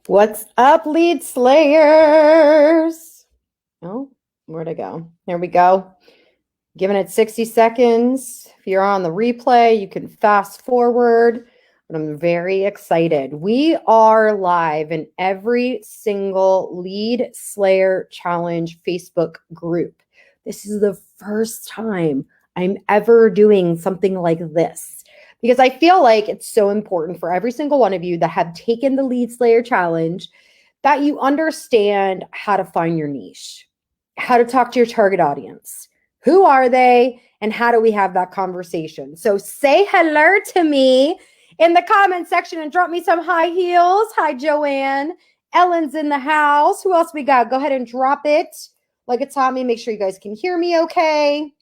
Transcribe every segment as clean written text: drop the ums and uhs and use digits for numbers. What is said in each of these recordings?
What's up, lead slayers? Oh, where'd it go? There we go. Giving it 60 seconds. If you're on the replay, you can fast forward, but I'm very excited. We are live in every single Lead Slayer Challenge Facebook group. This is the first time I'm ever doing something like this because I feel like it's so important for every single one of you that have taken the Lead Slayer Challenge that you understand how to find your niche, how to talk to your target audience. Who are they? And how do we have that conversation? So say hello to me in the comment section and drop me some high heels. Hi, Joanne. Ellen's in the house. Who else we got? Go ahead and drop it like it's on me. Make sure you guys can hear me okay.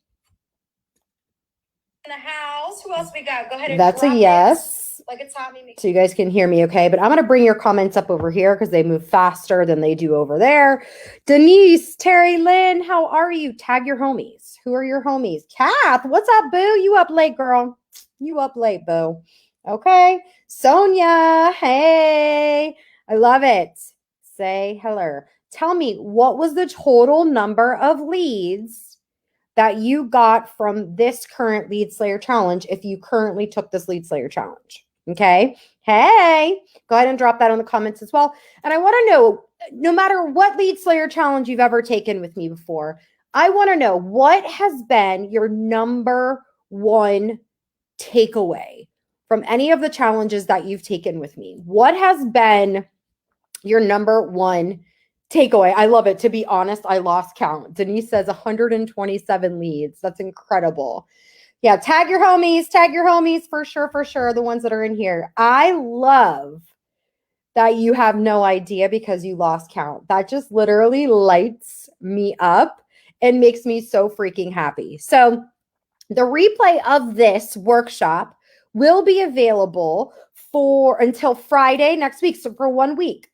In the house. Who else we got? Go ahead and That's drop a yes. Like it's on me. So you guys can hear me okay. But I'm going to bring your comments up over here because they move faster than they do over there. Denise, Terry Lynn, how are you? Tag your homies. Who are your homies? Kath, what's up, boo? You up late, girl. You up late, boo. Okay. Sonia, hey. I love it. Say hello. Tell me, what was the total number of leads that you got from this current Lead Slayer Challenge if you currently took this Lead Slayer Challenge? Okay. Hey, go ahead and drop that in the comments as well. And I want to know, no matter what Lead Slayer Challenge you've ever taken with me before, I want to know what has been your number one takeaway from any of the challenges that you've taken with me. What has been your number one takeaway? I love it. To be honest, I lost count. Denise says 127 leads. That's incredible. Yeah, tag your homies for sure, the ones that are in here. I love that you have no idea because you lost count. That just literally lights me up and makes me so freaking happy. So the replay of this workshop will be available for until Friday next week, so for 1 week.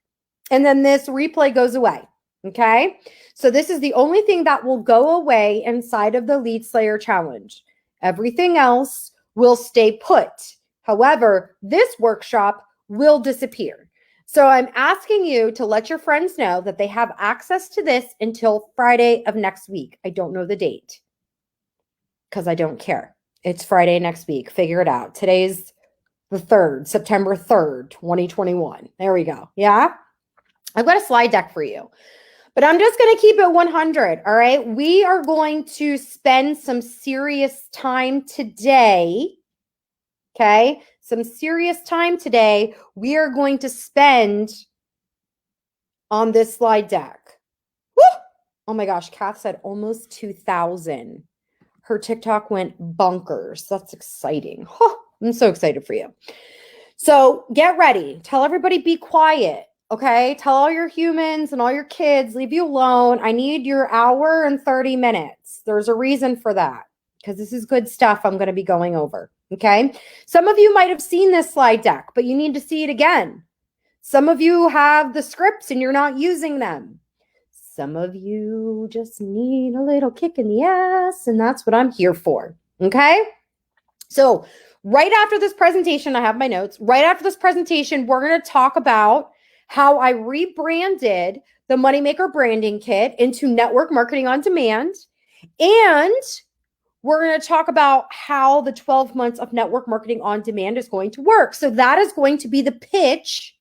And then this replay goes away. Okay. So this is the only thing that will go away inside of the Lead Slayer Challenge. Everything else will stay put. However, this workshop will disappear. So I'm asking you to let your friends know that they have access to this until Friday of next week. I don't know the date because I don't care. It's Friday next week. Figure it out. Today's the 3rd, September 3rd, 2021. There we go. Yeah. I've got a slide deck for you, but I'm just going to keep it 100. All right. We are going to spend some serious time today. Okay. Some serious time today. We are going to spend on this slide deck. Woo! Oh my gosh. Kath said almost 2,000. Her TikTok went bonkers. That's exciting. Huh, I'm so excited for you. So get ready. Tell everybody be quiet. Okay. Tell all your humans and all your kids, leave you alone. I need your hour and 30 minutes. There's a reason for that because this is good stuff I'm going to be going over. Okay. Some of you might have seen this slide deck, but you need to see it again. Some of you have the scripts and you're not using them. Some of you just need a little kick in the ass, and that's what I'm here for. Okay. So right after this presentation, I have my notes. Right after this presentation, we're going to talk about how I rebranded the Moneymaker Branding Kit into Network Marketing on Demand. And we're going to talk about how the 12 months of Network Marketing on Demand is going to work. So that is going to be the pitch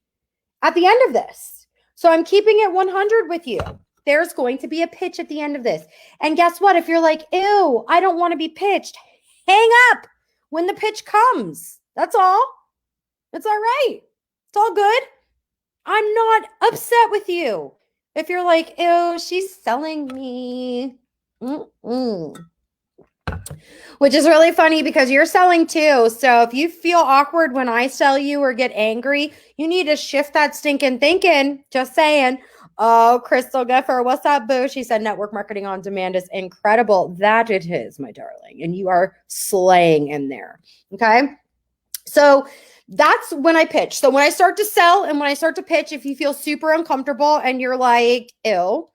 at the end of this. So I'm keeping it 100 with you. There's going to be a pitch at the end of this. And guess what? If you're like, ew, I don't want to be pitched, hang up when the pitch comes. That's all. It's all right. It's all good. I'm not upset with you. If you're like, ew, she's selling me. Which is really funny because you're selling too. So if you feel awkward when I sell you or get angry, you need to shift that stinking thinking. Just saying. Oh, Crystal Guffer, what's up, boo? She said Network Marketing on Demand is incredible. That it is, my darling. And you are slaying in there. Okay. So that's when I pitch. So when I start to sell and when I start to pitch, if you feel super uncomfortable and you're like, ew,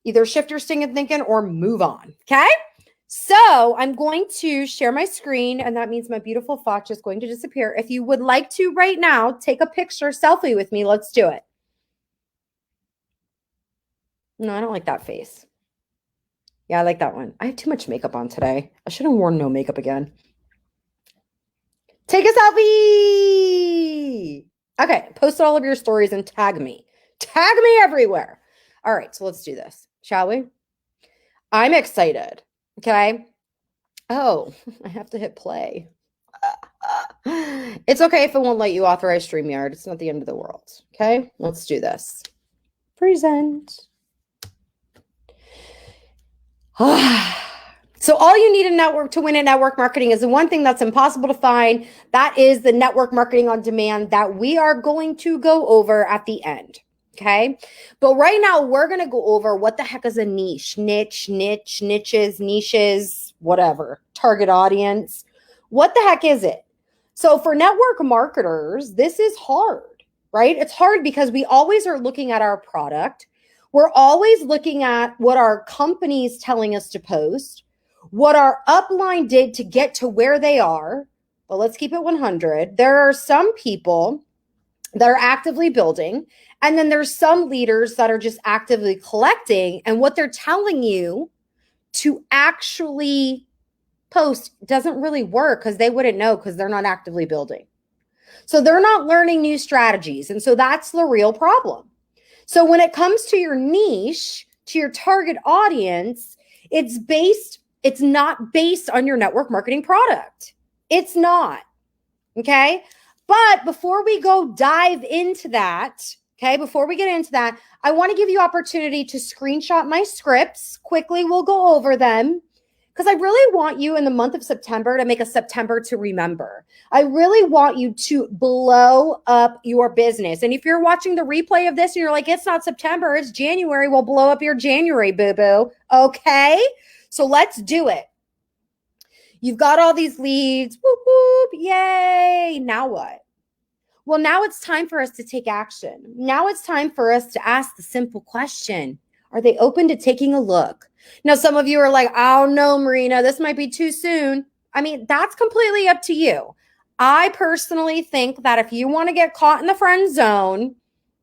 either shift your stinking thinking or move on. Okay. So I'm going to share my screen, and that means my beautiful Foch is going to disappear. If you would like to right now, take a picture selfie with me. Let's do it. No, I don't like that face. Yeah, I like that one. I have too much makeup on today. I should have worn no makeup again. Take a selfie. Okay, post all of your stories and tag me. Tag me everywhere. All right, so let's do this, shall we? I'm excited. Okay. Oh, I have to hit play. It's okay if it won't let you authorize StreamYard. It's not the end of the world. Okay, let's do this. Present. So all you need to win in network marketing is the one thing that's impossible to find. That is the network marketing on demand that we are going to go over at the end. Okay. But right now we're going to go over what the heck is a niche, niches, whatever, target audience. What the heck is it? So for network marketers, this is hard, right? It's hard because we always are looking at our product. We're always looking at what our company's telling us to post, what our upline did to get to where they are. But let's keep it 100. There are some people that are actively building, and then there's some leaders that are just actively collecting, and what they're telling you to actually post doesn't really work because they wouldn't know because they're not actively building. So they're not learning new strategies. And so that's the real problem. So when it comes to your niche, to your target audience, it's not based on your network marketing product. It's not. Okay. But before we go dive into that, before we get into that, I want to give you opportunity to screenshot my scripts. Quickly, we'll go over them because I really want you in the month of September to make a September to remember. I really want you to blow up your business. And if you're watching the replay of this and you're like, it's not September, it's January, we'll blow up your January, boo-boo. Okay? So let's do it. You've got all these leads. Whoop, whoop, yay. Now what? Well, now it's time for us to take action. Now it's time for us to ask the simple question. Are they open to taking a look? Now, some of you are like, oh no, Marina, this might be too soon. I mean, that's completely up to you. I personally think that if you want to get caught in the friend zone,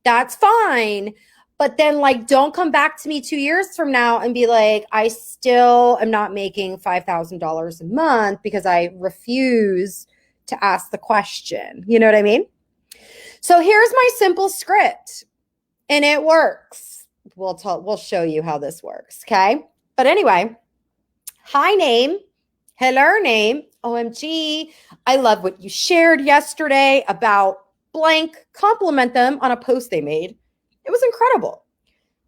that's fine. But then don't come back to me 2 years from now and be like, I still am not making $5,000 a month because I refuse to ask the question. You know what I mean? So here's my simple script and it works. We'll show you how this works. Okay. But anyway, hi name, hello name, OMG. I love what you shared yesterday about blank, compliment them on a post they made. It was incredible.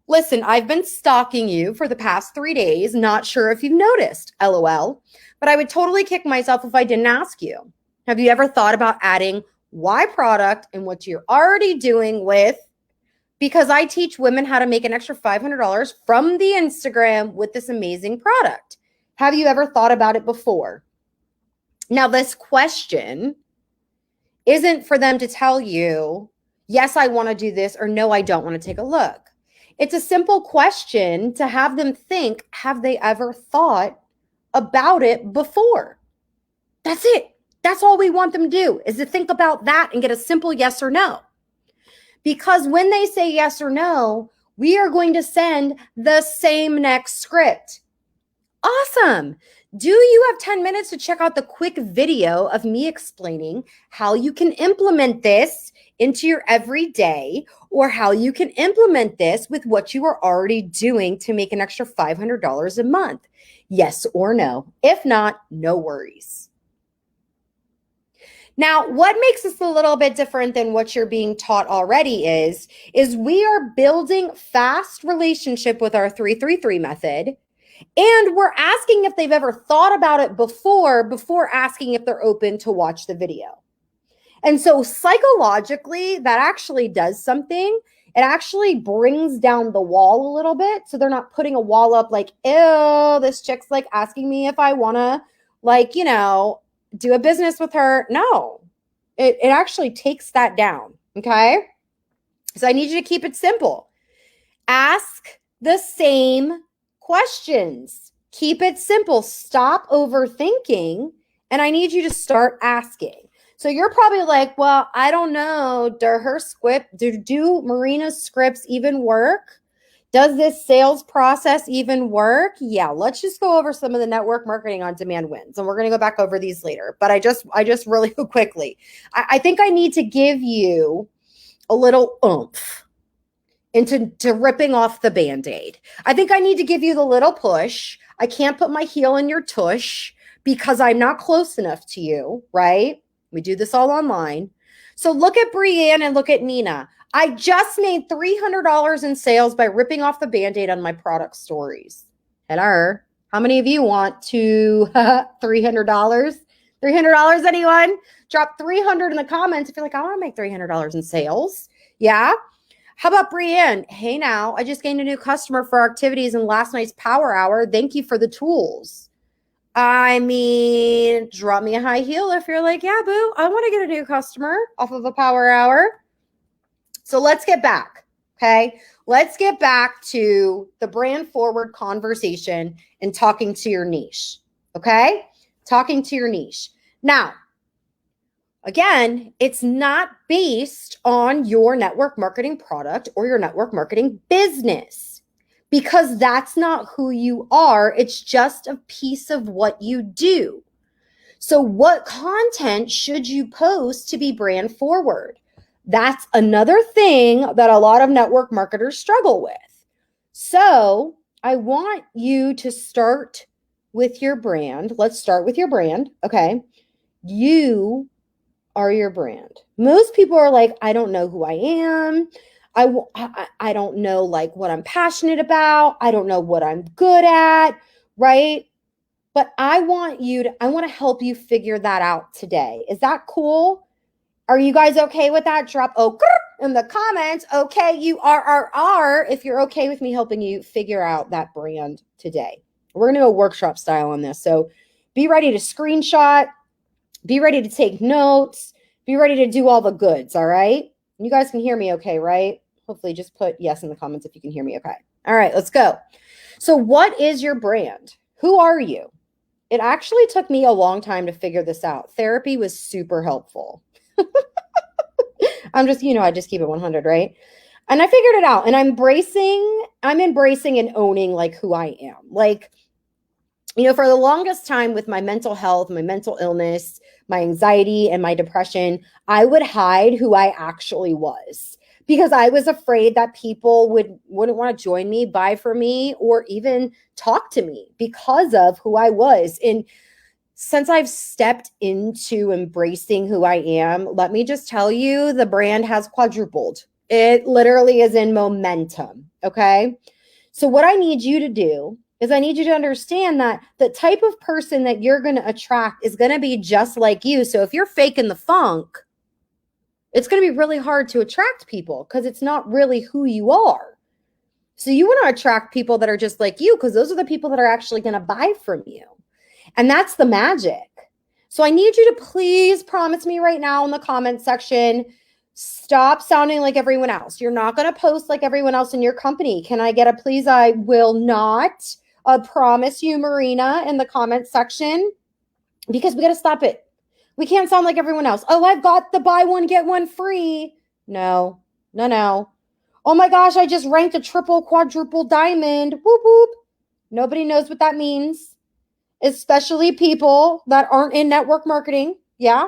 Listen, I've been stalking you for the past 3 days. Not sure if you've noticed, LOL, but I would totally kick myself if I didn't ask you. Have you ever thought about adding Y product and what you're already doing with, because I teach women how to make an extra $500 from the Instagram with this amazing product. Have you ever thought about it before? Now, this question isn't for them to tell you, yes, I want to do this, or no, I don't want to take a look. It's a simple question to have them think, have they ever thought about it before? That's it. That's all we want them to do, is to think about that and get a simple yes or no. Because when they say yes or no, we are going to send the same next script. Awesome. Do you have 10 minutes to check out the quick video of me explaining how you can implement this into your everyday, or how you can implement this with what you are already doing to make an extra $500 a month? Yes or no? If not, no worries. Now, what makes this a little bit different than what you're being taught already is we are building fast relationship with our 333 method. And we're asking if they've ever thought about it before asking if they're open to watch the video. And so psychologically, that actually does something. It actually brings down the wall a little bit. So they're not putting a wall up like, ew, this chick's asking me if I want to do a business with her. No, it actually takes that down. Okay. So I need you to keep it simple. Ask the same questions. Keep it simple. Stop overthinking. And I need you to start asking. So you're probably like, well, I don't know. Do Marina's scripts even work? Does this sales process even work? Yeah, let's just go over some of the network marketing on demand wins. And we're going to go back over these later. But I just really quickly, I think I need to give you a little oomph into ripping off the Band-Aid. I think I need to give you the little push. I can't put my heel in your tush because I'm not close enough to you, right? We do this all online. So look at Brianne and look at Nina. I just made $300 in sales by ripping off the Band-Aid on my product stories. Hello. How many of you want to $300? $300, anyone? Drop 300 in the comments if you're like, I want to make $300 in sales. Yeah. How about Brianne? Hey, now I just gained a new customer for our activities in last night's power hour. Thank you for the tools. I mean, drop me a high heel if you're like, yeah, boo, I want to get a new customer off of a power hour. So let's get back. Okay. Let's get back to the brand forward conversation and talking to your niche. Okay. Talking to your niche. Now, again, it's not based on your network marketing product or your network marketing business because that's not who you are. It's just a piece of what you do. So what content should you post to be brand forward? That's another thing that a lot of network marketers struggle with. So I want you to start with your brand. Let's start with your brand. Okay. You are your brand. Most people are like, I don't know who I am. I don't know like what I'm passionate about. I don't know what I'm good at, right? But I want to help you figure that out today. Is that cool? Are you guys okay with that? Drop in the comments. Okay, you are if you're okay with me helping you figure out that brand today. We're going to do a workshop style on this. So be ready to screenshot, be ready to take notes, be ready to do all the goods, all right? You guys can hear me okay, right? Hopefully just put yes in the comments if you can hear me okay. All right, let's go. So what is your brand? Who are you? It actually took me a long time to figure this out. Therapy was super helpful. I just keep it 100, right? And I figured it out and I'm embracing and owning like who I am. Like, for the longest time with my mental health, my mental illness, my anxiety and my depression, I would hide who I actually was because I was afraid that people wouldn't want to join me, buy from me, or even talk to me because of who I was. And since I've stepped into embracing who I am, let me just tell you, the brand has quadrupled. It literally is in momentum. Okay. So what I need you to do is I need you to understand that the type of person that you're going to attract is going to be just like you. So if you're faking the funk, it's going to be really hard to attract people because it's not really who you are. So you want to attract people that are just like you because those are the people that are actually going to buy from you. And that's the magic. So I need you to please promise me right now in the comment section, stop sounding like everyone else. You're not going to post like everyone else in your company. Can I get a please? I will not promise you, Marina, in the comment section, because we got to stop it. We can't sound like everyone else. Oh, I've got the buy one, get one free. No. Oh my gosh, I just ranked a triple, quadruple diamond. Whoop, whoop. Nobody knows what that means. Especially people that aren't in network marketing. Yeah.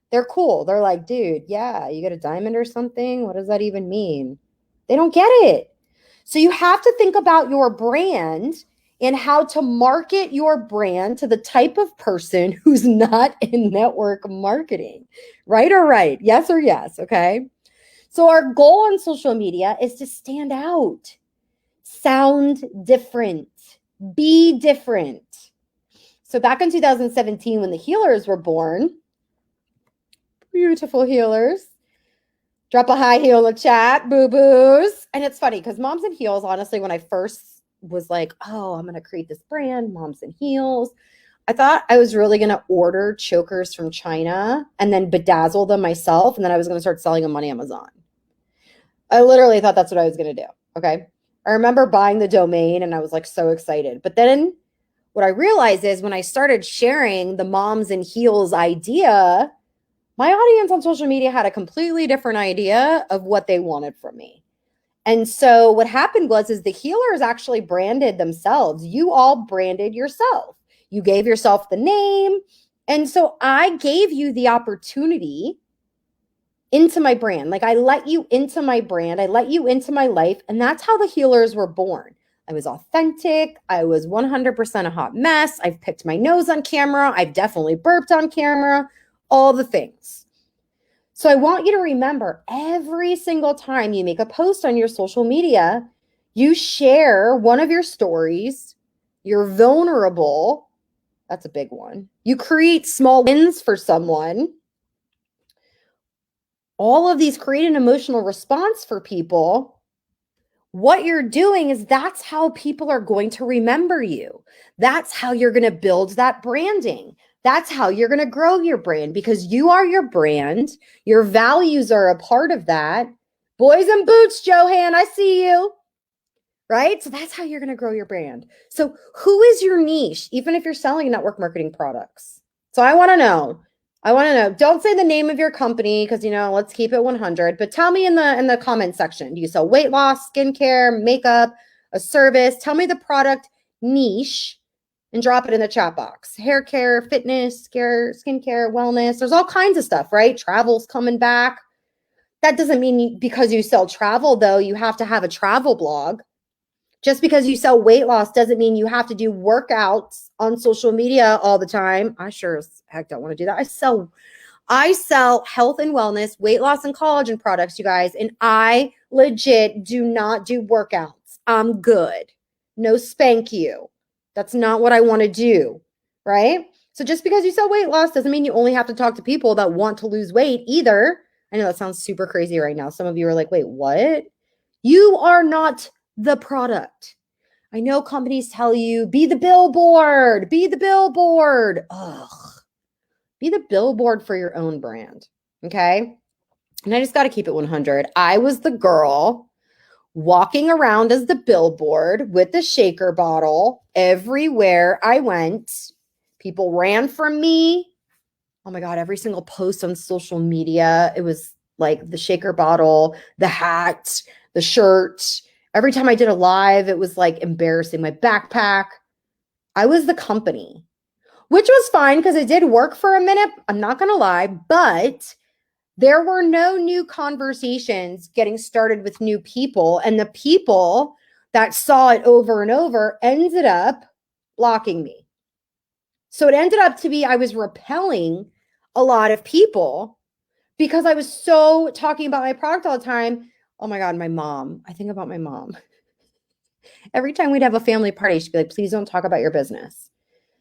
They're cool. They're like, dude, yeah, you get a diamond or something. What does that even mean? They don't get it. So you have to think about your brand and how to market your brand to the type of person who's not in network marketing. Right or right? Yes or yes. Okay. So our goal on social media is to stand out, sound different, be different. So back in 2017, when the healers were born, beautiful healers, drop a high heel in the chat, boo-boos. And it's funny because Moms and Heels, honestly, when I first was like, oh, I'm going to create this brand, Moms and Heels, I thought I was really going to order chokers from China and then bedazzle them myself. And then I was going to start selling them on Amazon. I literally thought that's what I was going to do. Okay. I remember buying the domain and I was like so excited. But then what I realized is when I started sharing the Moms and Heels idea, my audience on social media had a completely different idea of what they wanted from me. And so what happened is the healers actually branded themselves. You all branded yourself. You gave yourself the name. And so I gave you the opportunity into my brand. Like I let you into my brand. I let you into my life. And that's how the healers were born. I was authentic. I was 100% a hot mess. I've picked my nose on camera. I've definitely burped on camera, all the things. So I want you to remember every single time you make a post on your social media, you share one of your stories, you're vulnerable. That's a big one. You create small wins for someone. All of these create an emotional response for people. What you're doing is that's how people are going to remember you. That's how you're going to build that branding. That's how you're going to grow your brand because you are your brand. Your values are a part of that. Boys in boots, Johan, I see you. Right? So that's how you're going to grow your brand. So who is your niche, even if you're selling network marketing products? So I want to know. Don't say the name of your company because, let's keep it 100. But tell me in the comment section. Do you sell weight loss, skincare, makeup, a service? Tell me the product niche and drop it in the chat box. Hair care, fitness, skincare, wellness. There's all kinds of stuff, right? Travel's coming back. That doesn't mean because you sell travel, though, you have to have a travel blog. Just because you sell weight loss doesn't mean you have to do workouts on social media all the time. I sure as heck don't want to do that. I sell health and wellness, weight loss and collagen products, you guys, and I legit do not do workouts. I'm good. No spank you. That's not what I want to do, right? So just because you sell weight loss doesn't mean you only have to talk to people that want to lose weight either. I know that sounds super crazy right now. Some of you are like, wait, what? You are not the product. I know companies tell you, be the billboard, be the billboard. Ugh. Be the billboard for your own brand, okay? And I just got to keep it 100. I was the girl walking around as the billboard with the shaker bottle everywhere I went. People ran from me. Oh my God, every single post on social media, it was like the shaker bottle, the hat, the shirt. Every time I did a live, it was like embarrassing. My backpack. I was the company, which was fine because it did work for a minute. I'm not going to lie, but there were no new conversations getting started with new people. And the people that saw it over and over ended up blocking me. So it ended up to be, I was repelling a lot of people because I was so talking about my product all the time. Oh my God, my mom. I think about my mom. Every time we'd have a family party, she'd be like, please don't talk about your business.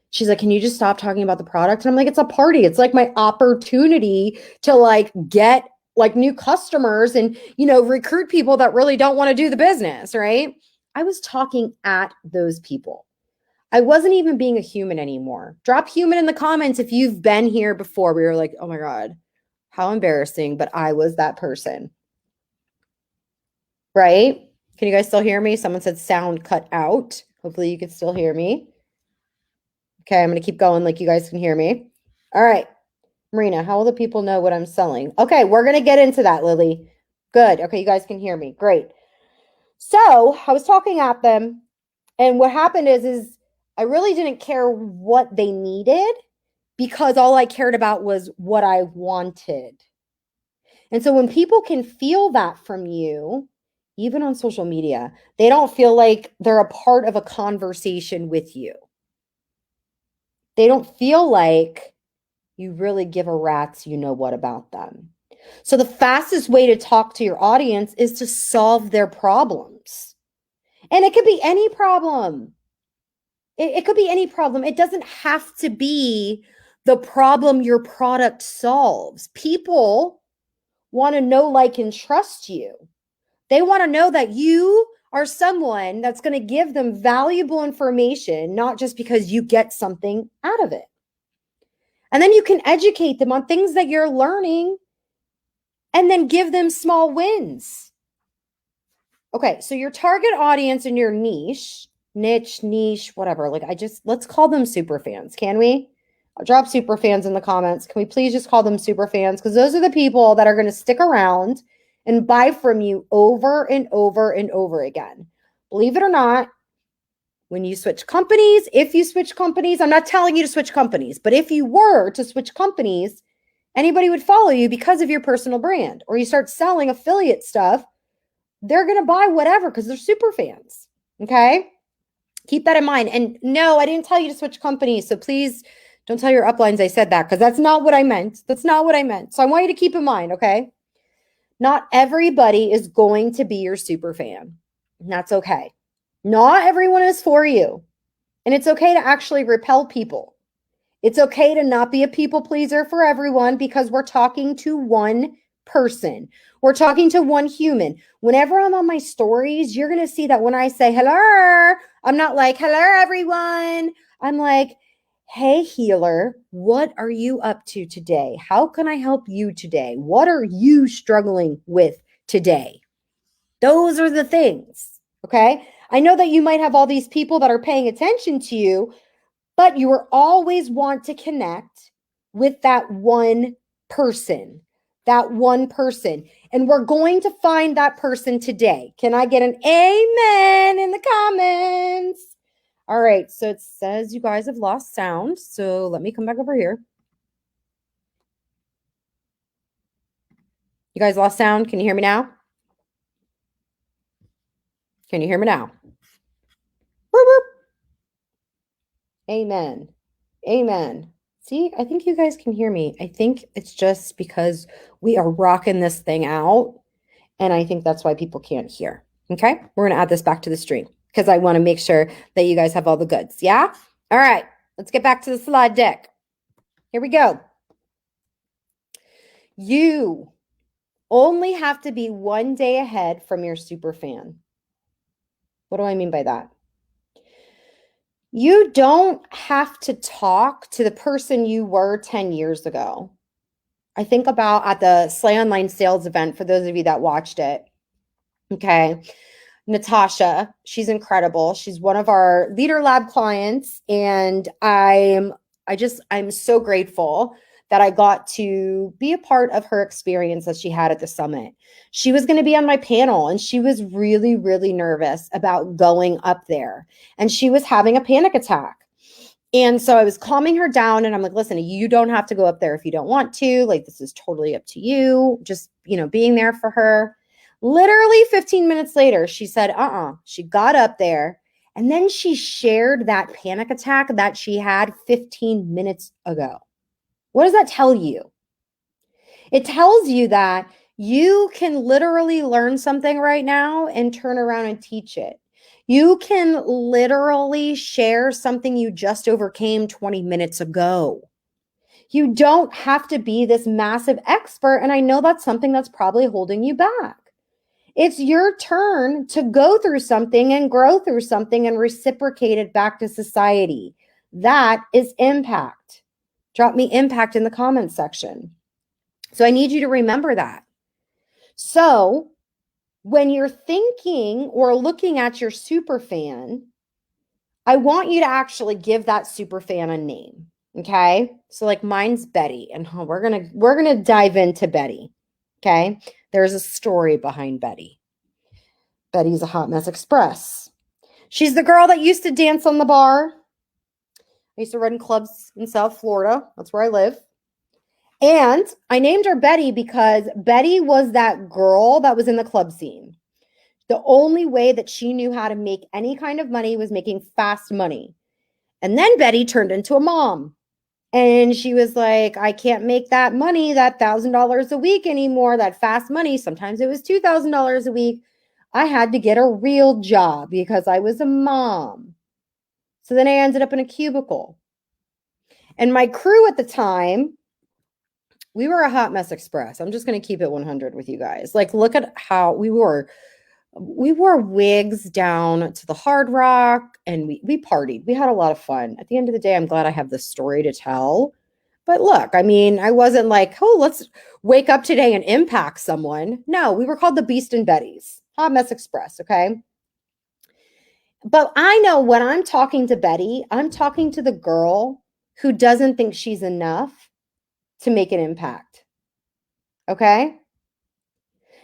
She's like, can you just stop talking about the product? And I'm like, it's a party. It's like my opportunity to like get like new customers and, recruit people that really don't want to do the business, right? I was talking at those people. I wasn't even being a human anymore. Drop human in the comments if you've been here before. We were like, oh my God, how embarrassing. But I was that person. Right? Can you guys still hear me? Someone said sound cut out. Hopefully you can still hear me. Okay, I'm going to keep going like you guys can hear me. All right. Marina, how will the people know what I'm selling? Okay, we're going to get into that, Lily. Good. Okay, you guys can hear me. Great. So I was talking at them, and what happened is I really didn't care what they needed because all I cared about was what I wanted. And so when people can feel that from you, even on social media, they don't feel like they're a part of a conversation with you. They don't feel like you really give a rat's you know what about them. So the fastest way to talk to your audience is to solve their problems. And it could be any problem. It could be any problem. It doesn't have to be the problem your product solves. People want to know, like, and trust you. They want to know that you are someone that's going to give them valuable information, not just because you get something out of it. And then you can educate them on things that you're learning and then give them small wins. Okay, so your target audience and your niche, whatever. Let's call them super fans, can we? I'll drop super fans in the comments. Can we please just call them super fans? Because those are the people that are going to stick around and buy from you over and over and over again. Believe it or not, when you switch companies, if you switch companies, I'm not telling you to switch companies, but if you were to switch companies, anybody would follow you because of your personal brand, or you start selling affiliate stuff, they're going to buy whatever because they're super fans. Okay. Keep that in mind. And no, I didn't tell you to switch companies. So please don't tell your uplines I said that, because that's not what I meant. That's not what I meant. So I want you to keep in mind, okay? Not everybody is going to be your super fan. And that's okay. Not everyone is for you. And it's okay to actually repel people. It's okay to not be a people pleaser for everyone, because we're talking to one person. We're talking to one human. Whenever I'm on my stories, you're going to see that when I say hello, I'm not like, hello, everyone. I'm like, hey, healer, what are you up to today? How can I help you today? What are you struggling with today? Those are the things, okay? I know that you might have all these people that are paying attention to you, but you will always want to connect with that one person, And we're going to find that person today. Can I get an amen in the comments? All right, so it says you guys have lost sound. So let me come back over here. You guys lost sound? Can you hear me now? Can you hear me now? Whoop, whoop. Amen. Amen. See, I think you guys can hear me. I think it's just because we are rocking this thing out. And I think that's why people can't hear. Okay. We're going to add this back to the stream because I want to make sure that you guys have all the goods. Yeah. All right. Let's get back to the slide deck. Here we go. You only have to be one day ahead from your super fan. What do I mean by that? You don't have to talk to the person you were 10 years ago. I think about at the Slay Online Sales event, for those of you that watched it. Okay. Natasha, she's incredible. She's one of our Leader Lab clients. And I'm so grateful that I got to be a part of her experience that she had at the summit. She was going to be on my panel, and she was really, really nervous about going up there. And she was having a panic attack. And so I was calming her down, and I'm like, listen, you don't have to go up there if you don't want to. Like, this is totally up to you. Just, being there for her. Literally 15 minutes later, she said, she got up there, and then she shared that panic attack that she had 15 minutes ago. What does that tell you? It tells you that you can literally learn something right now and turn around and teach it. You can literally share something you just overcame 20 minutes ago. You don't have to be this massive expert, and I know that's something that's probably holding you back. It's your turn to go through something and grow through something and reciprocate it back to society. That is impact. Drop me impact in the comments section. So I need you to remember that. So when you're thinking or looking at your super fan, I want you to actually give that super fan a name. Okay. So like mine's Betty, and we're going to dive into Betty. Okay. There's a story behind Betty. Betty's a Hot Mess Express. She's the girl that used to dance on the bar. I used to run clubs in South Florida. That's where I live. And I named her Betty because Betty was that girl that was in the club scene. The only way that she knew how to make any kind of money was making fast money. And then Betty turned into a mom. And she was like, I can't make that money, that $1,000 a week anymore, that fast money. Sometimes it was $2,000 a week. I had to get a real job because I was a mom. So then I ended up in a cubicle. And my crew at the time, we were a Hot Mess Express. I'm just going to keep it 100 with you guys. Like, look at how we wore wigs down to the Hard Rock, and we partied. We had a lot of fun. At the end of the day, I'm glad I have this story to tell. But look, I mean, I wasn't like, oh, let's wake up today and impact someone. No, we were called the Beast and Betty's, Hot Mess Express, okay? But I know when I'm talking to Betty, I'm talking to the girl who doesn't think she's enough to make an impact, okay?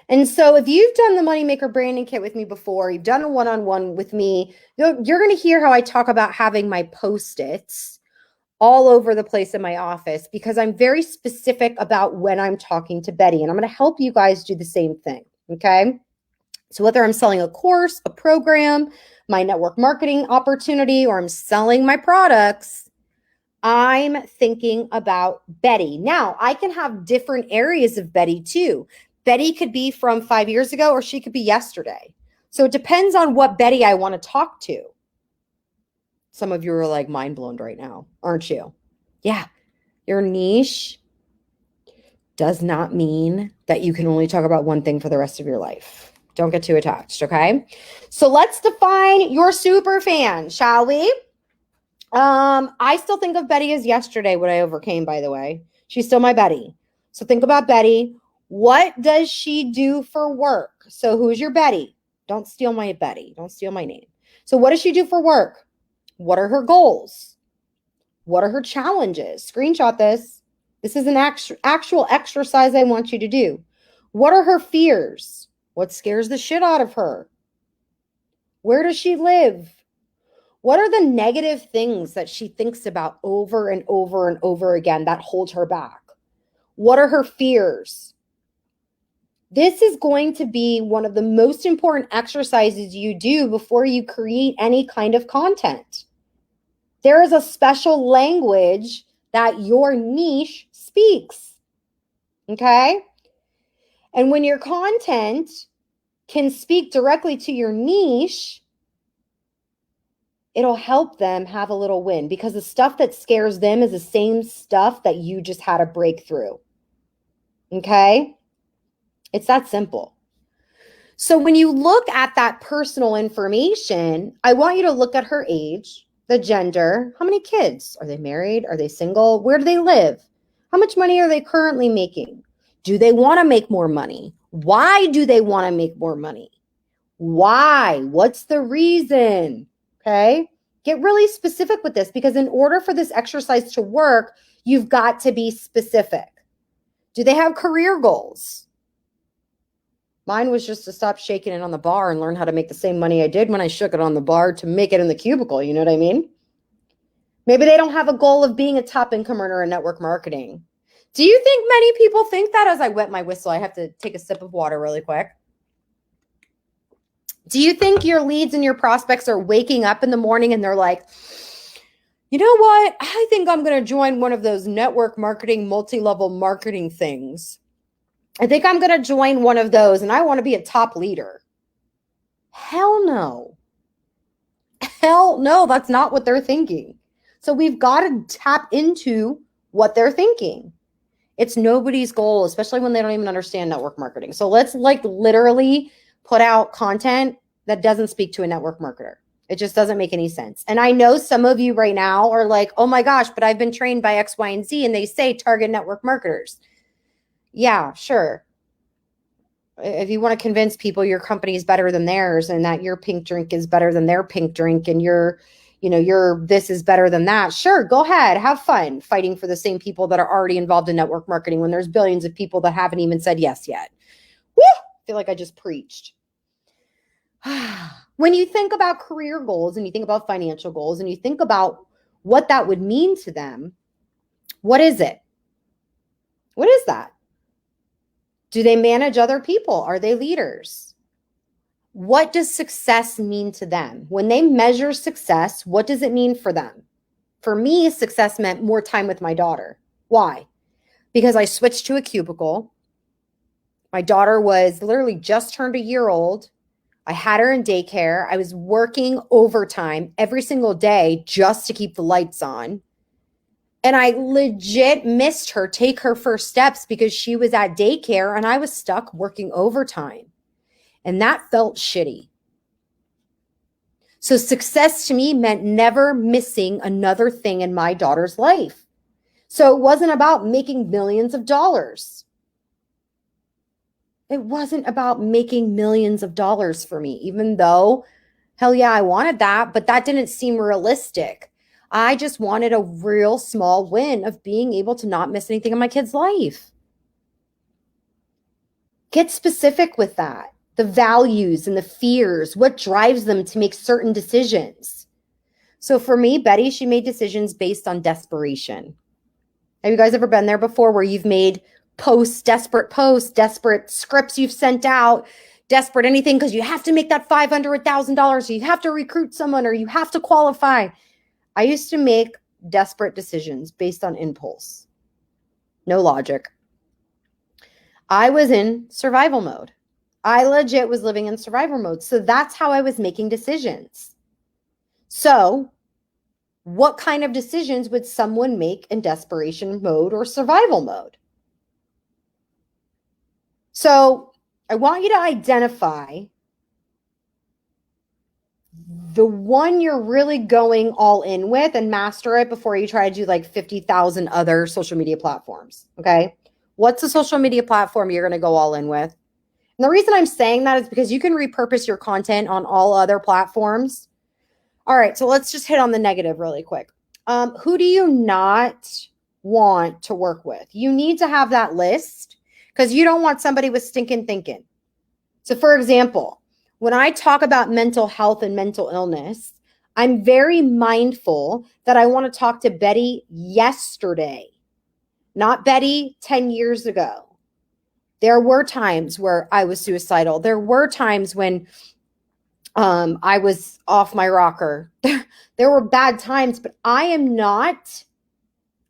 And so if you've done the Moneymaker Branding Kit with me before, you've done a one-on-one with me, you're going to hear how I talk about having my Post-its all over the place in my office because I'm very specific about when I'm talking to Betty. And I'm going to help you guys do the same thing. Okay. So whether I'm selling a course, a program, my network marketing opportunity, or I'm selling my products, I'm thinking about Betty. Now, I can have different areas of Betty too. Betty could be from 5 years ago, or she could be yesterday. So it depends on what Betty I want to talk to. Some of you are like mind blown right now, aren't you? Yeah. Your niche does not mean that you can only talk about one thing for the rest of your life. Don't get too attached, okay? So let's define your super fan, shall we? I still think of Betty as yesterday, what I overcame, by the way. She's still my Betty. So think about Betty. What does she do for work? So who's your Betty? Don't steal my Betty. Don't steal my name. So what does she do for work? What are her goals? What are her challenges? Screenshot this. This is an actual exercise I want you to do. What are her fears? What scares the shit out of her? Where does she live? What are the negative things that she thinks about over and over and over again that hold her back? What are her fears? This is going to be one of the most important exercises you do before you create any kind of content. There is a special language that your niche speaks. Okay? And when your content can speak directly to your niche, it'll help them have a little win because the stuff that scares them is the same stuff that you just had a breakthrough. Okay? It's that simple. So when you look at that personal information, I want you to look at her age, the gender, how many kids? Are they married? Are they single? Where do they live? How much money are they currently making? Do they want to make more money? Why do they want to make more money? Why? What's the reason? Okay? Get really specific with this because in order for this exercise to work, you've got to be specific. Do they have career goals? Mine was just to stop shaking it on the bar and learn how to make the same money I did when I shook it on the bar to make it in the cubicle. You know what I mean? Maybe they don't have a goal of being a top income earner in network marketing. Do you think many people think that? As I wet my whistle, I have to take a sip of water really quick. Do you think your leads and your prospects are waking up in the morning and they're like, you know what? I think I'm going to join one of those network marketing, multi-level marketing things. I think I'm going to join one of those and I want to be a top leader. Hell no. Hell no, that's not what they're thinking. So we've got to tap into what they're thinking. It's nobody's goal, especially when they don't even understand network marketing. So let's literally put out content that doesn't speak to a network marketer. It just doesn't make any sense. And I know some of you right now are like, oh my gosh, but I've been trained by X, Y, and Z, and they say target network marketers. Yeah, sure. If you want to convince people your company is better than theirs and that your pink drink is better than their pink drink and your this is better than that, sure, go ahead. Have fun fighting for the same people that are already involved in network marketing when there's billions of people that haven't even said yes yet. Woo! I feel like I just preached. When you think about career goals and you think about financial goals and you think about what that would mean to them, what is it? What is that? Do they manage other people? Are they leaders? What does success mean to them? When they measure success, what does it mean for them? For me, success meant more time with my daughter. Why? Because I switched to a cubicle. My daughter was literally just turned a year old. I had her in daycare. I was working overtime every single day just to keep the lights on. And I legit missed her take her first steps because she was at daycare and I was stuck working overtime. And that felt shitty. So success to me meant never missing another thing in my daughter's life. So it wasn't about making millions of dollars. It wasn't about making millions of dollars for me, even though, hell yeah, I wanted that, but that didn't seem realistic. I just wanted a real small win of being able to not miss anything in my kid's life. Get specific with that. The values and the fears, what drives them to make certain decisions. So for me, Betty, she made decisions based on desperation. Have you guys ever been there before where you've made desperate scripts you've sent out, desperate anything because you have to make that $500, $1,000, you have to recruit someone or you have to qualify. I used to make desperate decisions based on impulse. No logic. I was in survival mode. I legit was living in survival mode. So that's how I was making decisions. So what kind of decisions would someone make in desperation mode or survival mode? So I want you to identify the one you're really going all in with and master it before you try to do like 50,000 other social media platforms. Okay. What's the social media platform you're going to go all in with? And the reason I'm saying that is because you can repurpose your content on all other platforms. All right, so let's just hit on the negative really quick. Who do you not want to work with? You need to have that list because you don't want somebody with stinking thinking. So for example, when I talk about mental health and mental illness, I'm very mindful that I want to talk to Betty yesterday, not Betty 10 years ago. There were times where I was suicidal. There were times when I was off my rocker. There were bad times, but I am not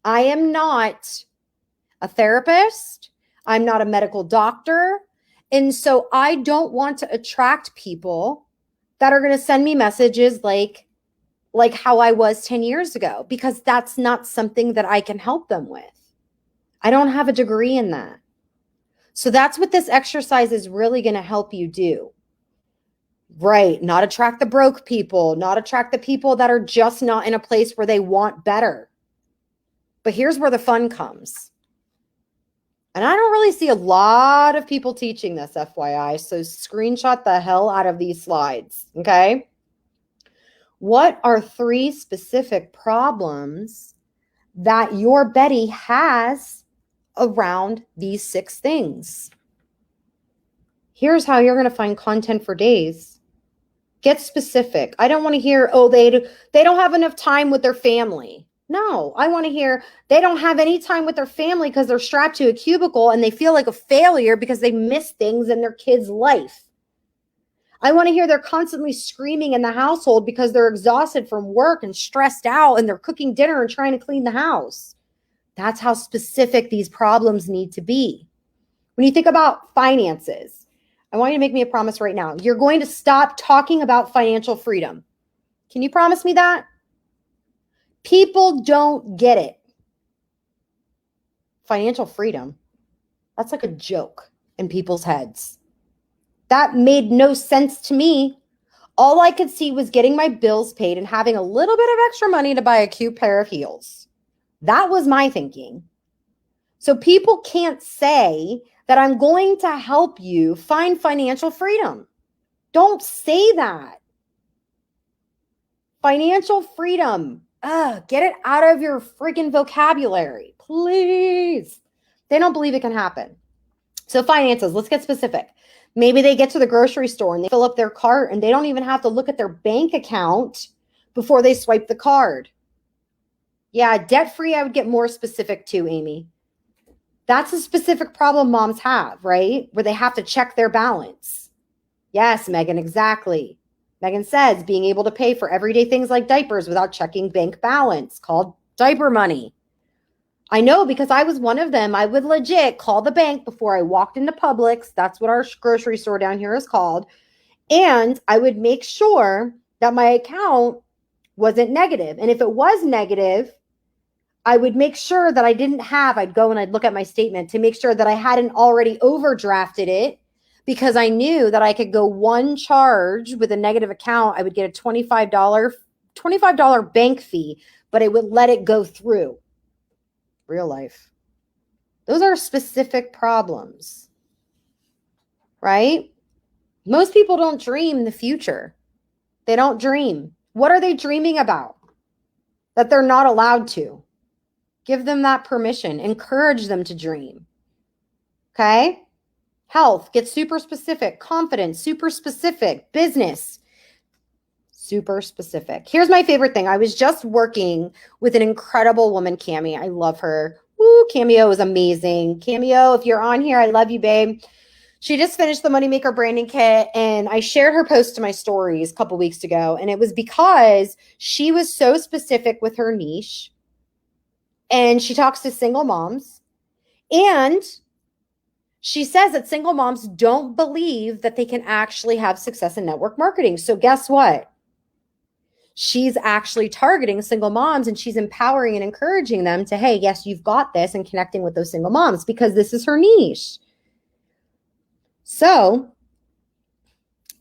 a therapist. I'm not a medical doctor. And so I don't want to attract people that are going to send me messages like how I was 10 years ago, because that's not something that I can help them with. I don't have a degree in that. So that's what this exercise is really going to help you do. Right. Not attract the broke people, not attract the people that are just not in a place where they want better. But here's where the fun comes. And I don't really see a lot of people teaching this, FYI. So screenshot the hell out of these slides. Okay. What are 3 specific problems that your Betty has around these 6 things? Here's how you're going to find content for days. Get specific. I don't want to hear, oh, they don't have enough time with their family. No, I want to hear they don't have any time with their family because they're strapped to a cubicle and they feel like a failure because they miss things in their kid's life. I want to hear they're constantly screaming in the household because they're exhausted from work and stressed out and they're cooking dinner and trying to clean the house. That's how specific these problems need to be. When you think about finances, I want you to make me a promise right now. You're going to stop talking about financial freedom. Can you promise me that? People don't get it. Financial freedom, that's like a joke in people's heads. That made no sense to me. All I could see was getting my bills paid and having a little bit of extra money to buy a cute pair of heels. That was my thinking. So people can't say that I'm going to help you find financial freedom. Don't say that. Financial freedom. Get it out of your freaking vocabulary, please. They don't believe it can happen. So finances, let's get specific. Maybe they get to the grocery store and they fill up their cart and they don't even have to look at their bank account before they swipe the card. Yeah, debt-free, I would get more specific too, Amy. That's a specific problem moms have, right? Where they have to check their balance. Yes, Megan, exactly. Megan says being able to pay for everyday things like diapers without checking bank balance, called diaper money. I know because I was one of them. I would legit call the bank before I walked into Publix. That's what our grocery store down here is called. And I would make sure that my account wasn't negative. And if it was negative, I would make sure that I'd go and I'd look at my statement to make sure that I hadn't already overdrafted it, because I knew that I could go one charge with a negative account. I would get a $25 bank fee, but it would let it go through. Real life. Those are specific problems, right? Most people don't dream the future. They don't dream. What are they dreaming about that they're not allowed to? Give them that permission. Encourage them to dream. Okay? Health, get super specific. Confidence, super specific. Business, super specific. Here's my favorite thing. I was just working with an incredible woman, Cami. I love her. Woo, Cameo is amazing. Cameo, if you're on here, I love you, babe. She just finished the Moneymaker branding kit, and I shared her post to my stories a couple weeks ago. And it was because she was so specific with her niche, and she talks to single moms, and she says that single moms don't believe that they can actually have success in network marketing. So guess what? She's actually targeting single moms, and she's empowering and encouraging them to, hey, yes, you've got this, and connecting with those single moms because this is her niche. So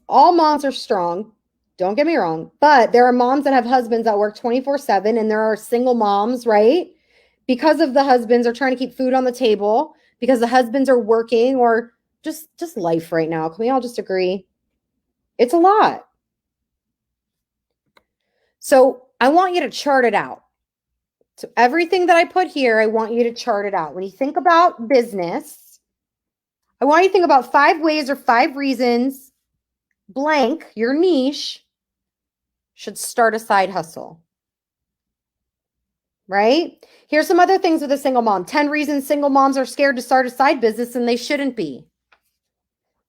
all moms are strong. Don't get me wrong, but there are moms that have husbands that work 24/7, and there are single moms, right? Because of the husbands are trying to keep food on the table, because the husbands are working, or just life right now. Can we all just agree? It's a lot. So I want you to chart it out. So everything that I put here, I want you to chart it out. When you think about business, I want you to think about 5 ways or 5 reasons blank, your niche, should start a side hustle. Right? Here's some other things with a single mom. 10 reasons single moms are scared to start a side business, and they shouldn't be.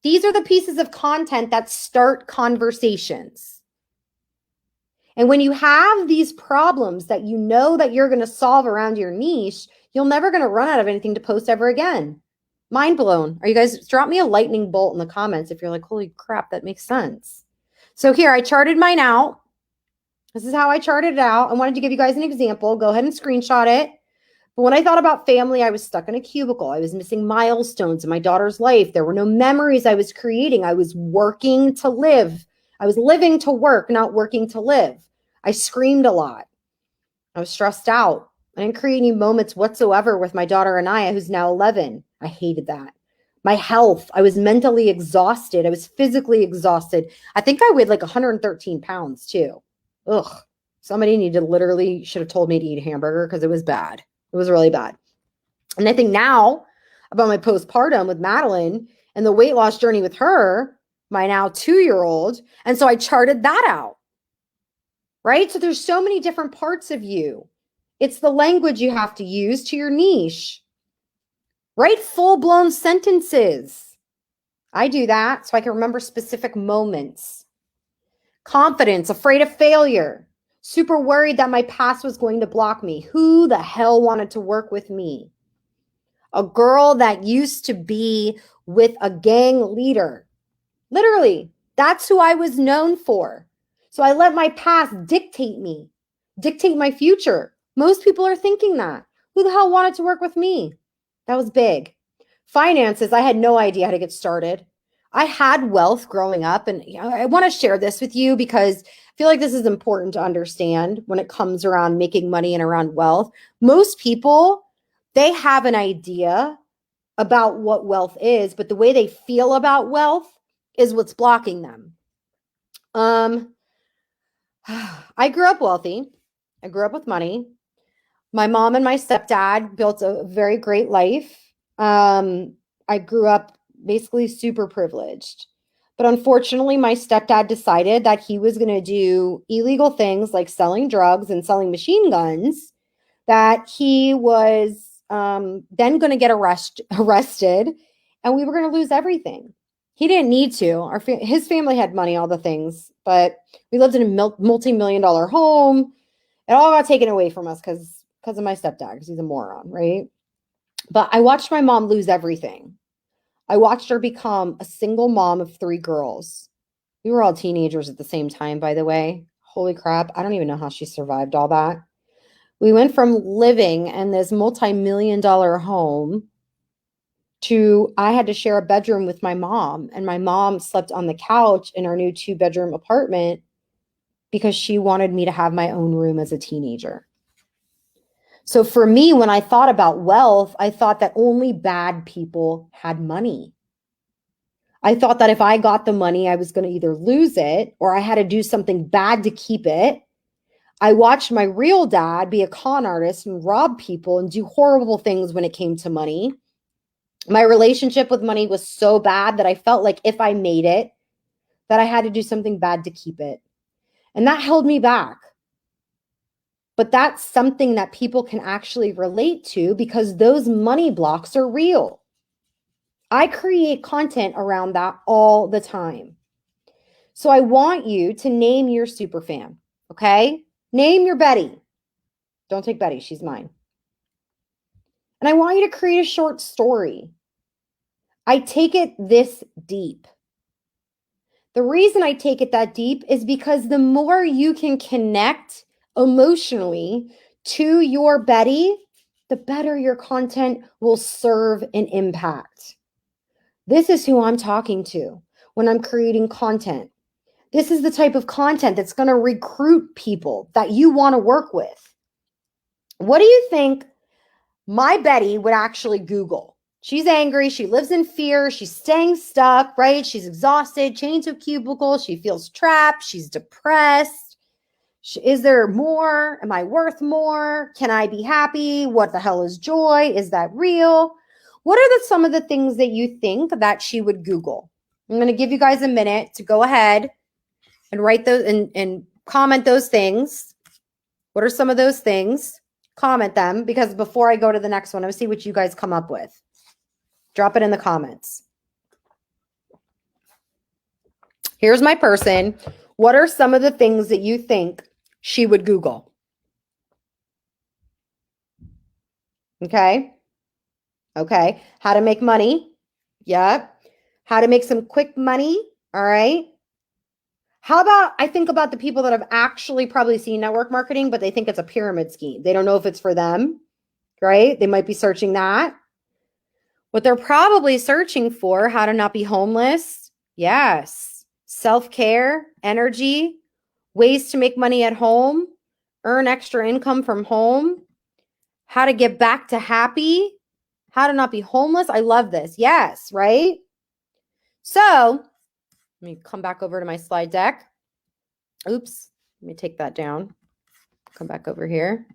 These are the pieces of content that start conversations. And when you have these problems that you know that you're going to solve around your niche, you're never going to run out of anything to post ever again. Mind blown. Are you guys, drop me a lightning bolt in the comments if you're like, holy crap, that makes sense. So here, I charted mine out. This is how I charted it out. I wanted to give you guys an example. Go ahead and screenshot it. But when I thought about family, I was stuck in a cubicle. I was missing milestones in my daughter's life. There were no memories I was creating. I was working to live. I was living to work, not working to live. I screamed a lot. I was stressed out. I didn't create any moments whatsoever with my daughter Anaya, who's now 11. I hated that. My health, I was mentally exhausted. I was physically exhausted. I think I weighed like 113 pounds too. Ugh. Somebody should have told me to eat a hamburger because it was bad. It was really bad. And I think now about my postpartum with Madeline and the weight loss journey with her, my now 2-year-old. And so I charted that out. Right? So there's so many different parts of you. It's the language you have to use to your niche. Write full-blown sentences. I do that so I can remember specific moments. Confidence, afraid of failure. Super worried that my past was going to block me. Who the hell wanted to work with me? A girl that used to be with a gang leader. Literally, that's who I was known for. So I let my past dictate me, dictate my future. Most people are thinking that. Who the hell wanted to work with me? That was big. Finances, I had no idea how to get started. I had wealth growing up, and I want to share this with you because I feel like this is important to understand when it comes around making money and around wealth. Most people, they have an idea about what wealth is, but the way they feel about wealth is what's blocking them. I grew up wealthy. I grew up with money. My mom and my stepdad built a very great life. I grew up basically super privileged. But unfortunately, my stepdad decided that he was going to do illegal things like selling drugs and selling machine guns, that he was then going to get arrested, and we were going to lose everything. He didn't need to. His family had money, all the things, but we lived in a multi-million-dollar home. It all got taken away from us because of my stepdad, because he's a moron, right? But I watched my mom lose everything. I watched her become a single mom of 3 girls. We were all teenagers at the same time, by the way. Holy crap. I don't even know how she survived all that. We went from living in this multi-million-dollar home to I had to share a bedroom with my mom, and my mom slept on the couch in our new 2-bedroom apartment because she wanted me to have my own room as a teenager. So for me, when I thought about wealth, I thought that only bad people had money. I thought that if I got the money, I was going to either lose it or I had to do something bad to keep it. I watched my real dad be a con artist and rob people and do horrible things when it came to money. My relationship with money was so bad that I felt like if I made it, that I had to do something bad to keep it. And that held me back. But that's something that people can actually relate to because those money blocks are real. I create content around that all the time. So I want you to name your super fan, okay? Name your Betty. Don't take Betty, she's mine. And I want you to create a short story. I take it this deep. The reason I take it that deep is because the more you can connect emotionally to your Betty, the better your content will serve and impact. This is who I'm talking to when I'm creating content. This is the type of content that's going to recruit people that you want to work with. What do you think my Betty would actually Google? She's angry. She lives in fear. She's staying stuck, right? She's exhausted, chained to a cubicle. She feels trapped. She's depressed. Is there more? Am I worth more? Can I be happy? What the hell is joy? Is that real? What are some of the things that you think that she would Google? I'm going to give you guys a minute to go ahead and write those and comment those things. What are some of those things? Comment them, because before I go to the next one, I'll see what you guys come up with. Drop it in the comments. Here's my person. What are some of the things that you think she would Google? Okay. Okay. How to make money. Yep. How to make some quick money. All right. How about, I think about the people that have actually probably seen network marketing, but they think it's a pyramid scheme. They don't know if it's for them, right? They might be searching that. What they're probably searching for, how to not be homeless. Yes. Self-care, energy, ways to make money at home, earn extra income from home, how to get back to happy, how to not be homeless. I love this. Yes, right? So let me come back over to my slide deck. Oops, let me take that down. Come back over here.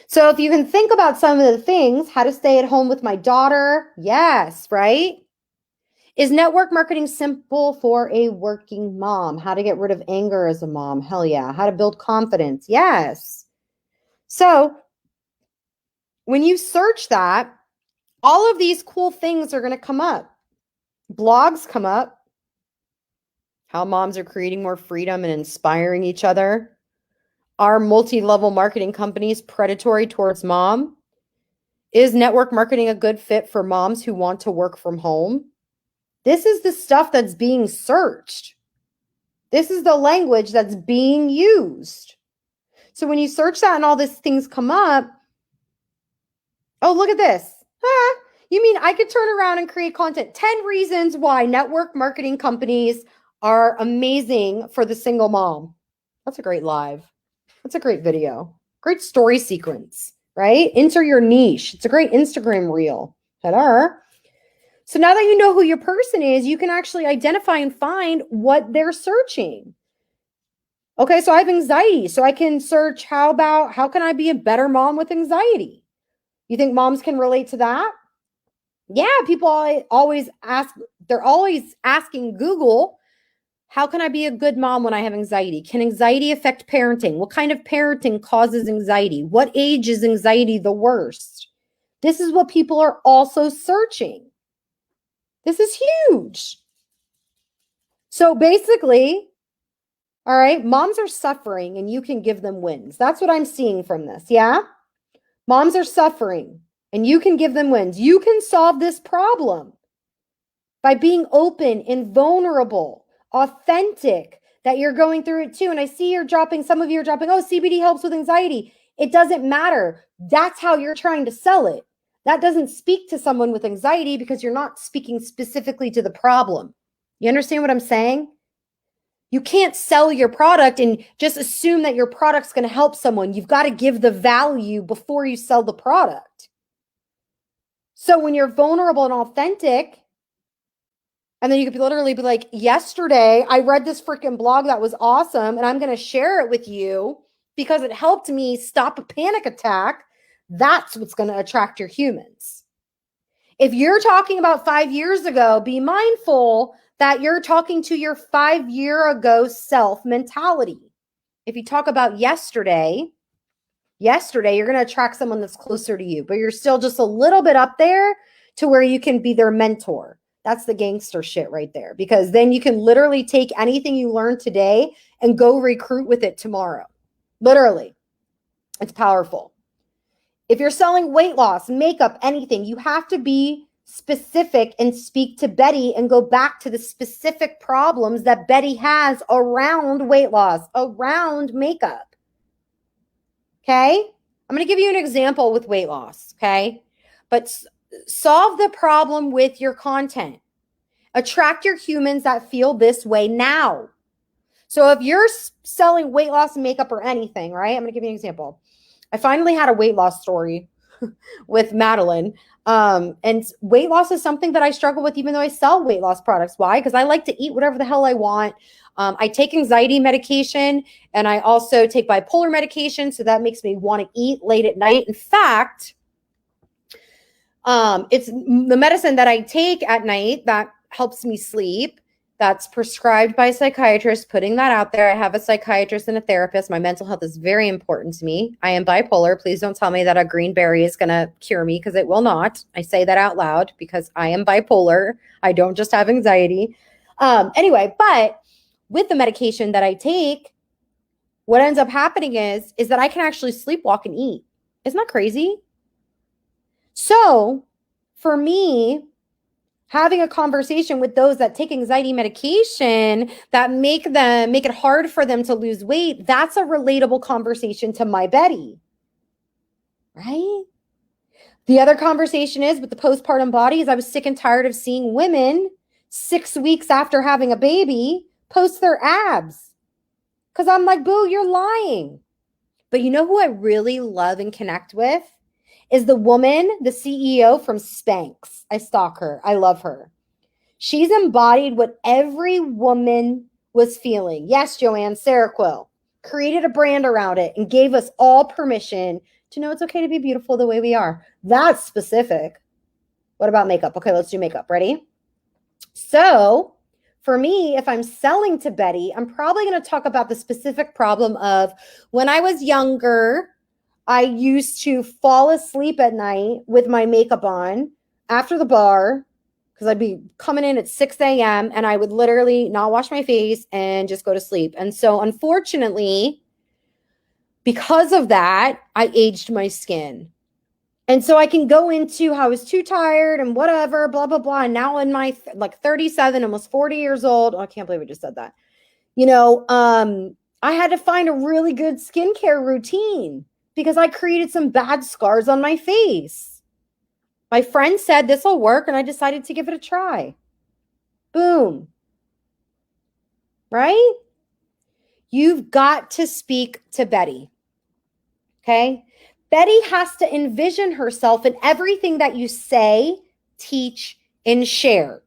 So if you can think about some of the things, how to stay at home with my daughter. Yes, right? Is network marketing simple for a working mom? How to get rid of anger as a mom? Hell yeah. How to build confidence? Yes. So when you search that, all of these cool things are going to come up. Blogs come up. How moms are creating more freedom and inspiring each other. Are multi-level marketing companies predatory towards mom? Is network marketing a good fit for moms who want to work from home? This is the stuff that's being searched. This is the language that's being used. So when you search that and all these things come up, oh, look at this. Huh? You mean I could turn around and create content? 10 reasons why network marketing companies are amazing for the single mom. That's a great live. That's a great video. Great story sequence, right? Enter your niche. It's a great Instagram reel. Ta-da. So now that you know who your person is, you can actually identify and find what they're searching. Okay, so I have anxiety. So I can search, how can I be a better mom with anxiety? You think moms can relate to that? Yeah, people always ask, they're always asking Google, how can I be a good mom when I have anxiety? Can anxiety affect parenting? What kind of parenting causes anxiety? What age is anxiety the worst? This is what people are also searching. This is huge. So basically, all right, moms are suffering and you can give them wins. That's what I'm seeing from this. Yeah. Moms are suffering and you can give them wins. You can solve this problem by being open and vulnerable, authentic, that you're going through it too. And I see some of you are dropping, oh, CBD helps with anxiety. It doesn't matter. That's how you're trying to sell it. That doesn't speak to someone with anxiety because you're not speaking specifically to the problem. You understand what I'm saying? You can't sell your product and just assume that your product's going to help someone. You've got to give the value before you sell the product. So when you're vulnerable and authentic, and then you could literally be like, yesterday, I read this freaking blog that was awesome, and I'm going to share it with you because it helped me stop a panic attack That's what's going to attract your humans. If you're talking about 5 years ago, be mindful that you're talking to your 5-year ago self mentality. If you talk about yesterday, you're going to attract someone that's closer to you, but you're still just a little bit up there to where you can be their mentor. That's the gangster shit right there, because then you can literally take anything you learned today and go recruit with it tomorrow. Literally. It's powerful. If you're selling weight loss, makeup, anything, you have to be specific and speak to Betty and go back to the specific problems that Betty has around weight loss, around makeup. Okay? I'm going to give you an example with weight loss, okay? But solve the problem with your content. Attract your humans that feel this way now. So if you're selling weight loss and makeup or anything, right? I'm going to give you an example. I finally had a weight loss story with Madeline. And weight loss is something that I struggle with, even though I sell weight loss products. Why? Because I like to eat whatever the hell I want. I take anxiety medication, and I also take bipolar medication. So that makes me want to eat late at night. In fact, it's the medicine that I take at night that helps me sleep. That's prescribed by a psychiatrist, putting that out there. I have a psychiatrist and a therapist. My mental health is very important to me. I am bipolar. Please don't tell me that a green berry is going to cure me, because it will not. I say that out loud because I am bipolar. I don't just have anxiety. Anyway, but with the medication that I take, what ends up happening is that I can actually sleepwalk and eat. Isn't that crazy? So for me, having a conversation with those that take anxiety medication that make it hard for them to lose weight, that's a relatable conversation to my Betty, right? The other conversation is with the postpartum bodies. I was sick and tired of seeing women 6 weeks after having a baby post their abs, because I'm like, boo, you're lying. But you know who I really love and connect with is the woman, the CEO from Spanx. I stalk her. I love her. She's embodied what every woman was feeling. Yes, Joanne, Sarah Quill created a brand around it and gave us all permission to know it's okay to be beautiful the way we are. That's specific. What about makeup? Okay, let's do makeup. Ready? So for me, if I'm selling to Betty, I'm probably going to talk about the specific problem of when I was younger, I used to fall asleep at night with my makeup on after the bar, because I'd be coming in at 6 a.m. and I would literally not wash my face and just go to sleep. And so unfortunately, because of that, I aged my skin. And so I can go into how I was too tired and whatever, blah, blah, blah. And now in my 37, almost 40 years old, oh, I can't believe I just said that. I had to find a really good skincare routine because I created some bad scars on my face. My friend said this will work, and I decided to give it a try. Boom. Right? You've got to speak to Betty. Okay? Betty has to envision herself in everything that you say, teach, and share.